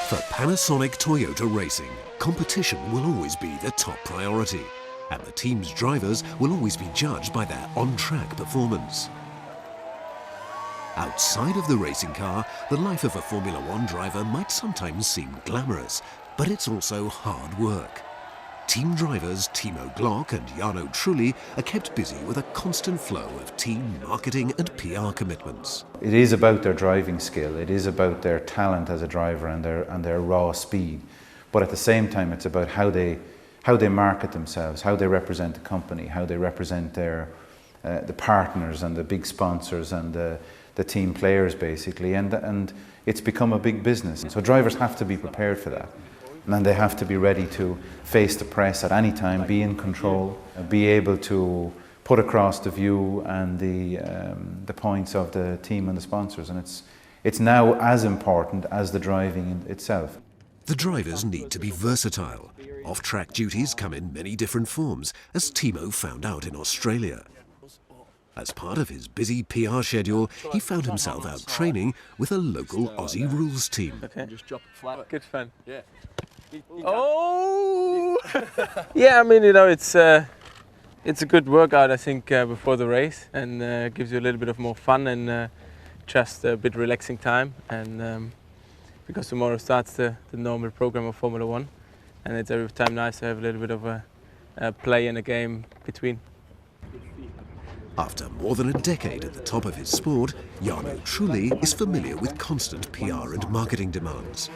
For Panasonic Toyota Racing, competition will always be the top priority, and the team's drivers will always be judged by their on-track performance. Outside of the racing car, the life of a Formula One driver might sometimes seem glamorous, but it's also hard work. Team drivers Timo Glock and Jarno Trulli are kept busy with a constant flow of team marketing and PR commitments. It is about their driving skill, it is about their talent as a driver and their raw speed. But at the same time, it's about how they market themselves, how they represent the company, how they represent the partners and the big sponsors and the team players basically. And it's become a big business. So drivers have to be prepared for that. And they have to be ready to face the press at any time, be in control, be able to put across the view and the points of the team and the sponsors. And it's now as important as the driving itself. The drivers need to be versatile. Off-track duties come in many different forms, as Timo found out in Australia. As part of his busy PR schedule, he found himself out training with a local Aussie rules team. Okay. Just drop it flat. Good fun. Yeah. Oh! Yeah, I mean, you know, it's a good workout, I think, before the race, and gives you a little bit of more fun and just a bit relaxing time. And because tomorrow starts the normal program of Formula One, and it's every time nice to have a little bit of a play and a game between. After more than a decade at the top of his sport, Jarno Trulli is familiar with constant PR and marketing demands.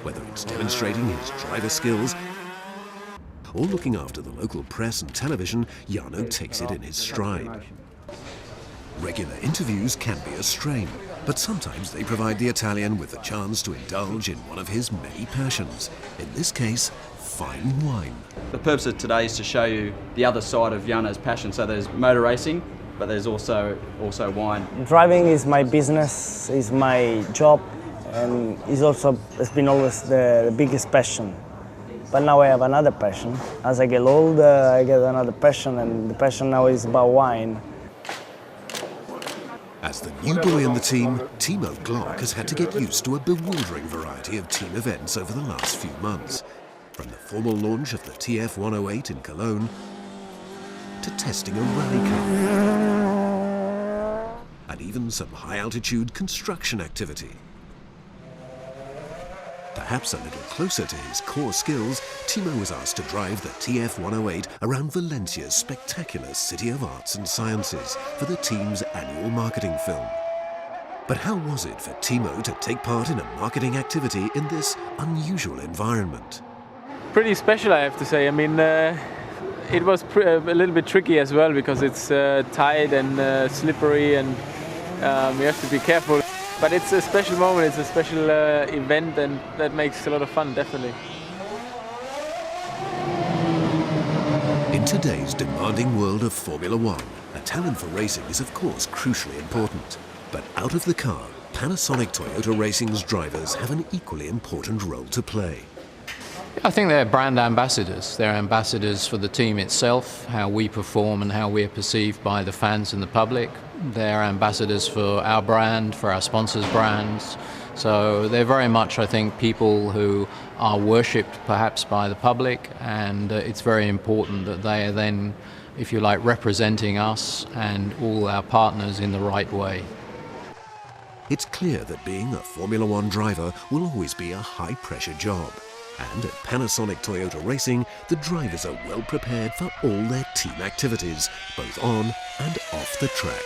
Whether it's demonstrating his driver skills or looking after the local press and television, Jarno takes it in his stride. Regular interviews can be a strain, but sometimes they provide the Italian with a chance to indulge in one of his many passions, in this case, fine wine. The purpose of today is to show you the other side of Jarno's passion. So there's motor racing, but there's also wine. Driving is my business, is my job, and it's been always the biggest passion. But now I have another passion. As I get older, I get another passion, and the passion now is about wine. As the new boy in the team, Timo Glock has had to get used to a bewildering variety of team events over the last few months. From the formal launch of the TF108 in Cologne, to testing a rally car, and even some high-altitude construction activity. Perhaps a little closer to his core skills, Timo was asked to drive the TF108 around Valencia's spectacular City of Arts and Sciences for the team's annual marketing film. But how was it for Timo to take part in a marketing activity in this unusual environment? Pretty special, I have to say. I mean, it was a little bit tricky as well because it's tight and slippery, and you have to be careful. But it's a special moment, it's a special event, and that makes a lot of fun, definitely. In today's demanding world of Formula One, a talent for racing is of course crucially important. But out of the car, Panasonic Toyota Racing's drivers have an equally important role to play. I think they're brand ambassadors. They're ambassadors for the team itself, how we perform and how we're perceived by the fans and the public. They're ambassadors for our brand, for our sponsors' brands. So they're very much, I think, people who are worshipped perhaps by the public, and it's very important that they are then, if you like, representing us and all our partners in the right way. It's clear that being a Formula One driver will always be a high-pressure job. And at Panasonic Toyota Racing, the drivers are well prepared for all their team activities, both on and off the track.